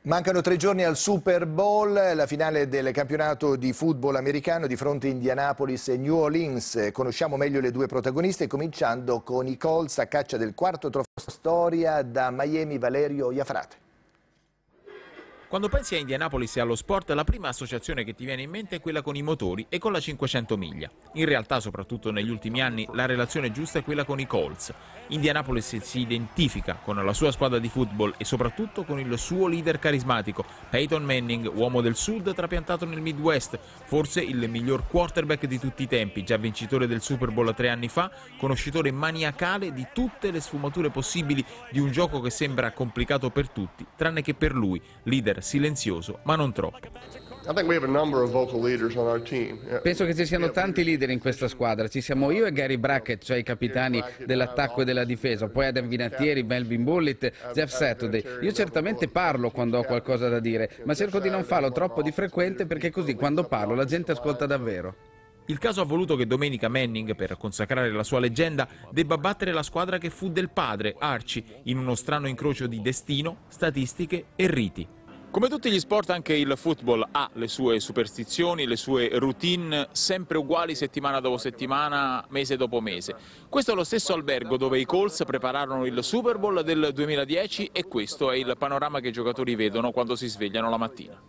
Mancano 3 giorni al Super Bowl, la finale del campionato di football americano di fronte a Indianapolis e New Orleans. Conosciamo meglio le due protagoniste, cominciando con i Colts a caccia del quarto trofeo storia da Miami. Valerio Iafrate. Quando pensi a Indianapolis e allo sport, la prima associazione che ti viene in mente è quella con i motori e con la 500 miglia. In realtà, soprattutto negli ultimi anni, la relazione giusta è quella con i Colts. Indianapolis si identifica con la sua squadra di football e soprattutto con il suo leader carismatico, Peyton Manning, uomo del sud trapiantato nel Midwest, forse il miglior quarterback di tutti i tempi, già vincitore del Super Bowl 3 anni fa, conoscitore maniacale di tutte le sfumature possibili di un gioco che sembra complicato per tutti, tranne che per lui, leader silenzioso ma non troppo. Penso che ci siano tanti leader in questa squadra. Ci siamo io e Gary Brackett, cioè i capitani dell'attacco e della difesa, poi Adam Vinatieri, Melvin Bullitt, Jeff Saturday. Io certamente parlo quando ho qualcosa da dire, ma cerco di non farlo troppo di frequente, perché così quando parlo la gente ascolta davvero. Il caso ha voluto che domenica Manning, per consacrare la sua leggenda, debba battere la squadra che fu del padre, Archie, in uno strano incrocio di destino, statistiche e riti. Come tutti gli sport, anche il football ha le sue superstizioni, le sue routine sempre uguali settimana dopo settimana, mese dopo mese. Questo è lo stesso albergo dove i Colts prepararono il Super Bowl del 2010 e questo è il panorama che i giocatori vedono quando si svegliano la mattina.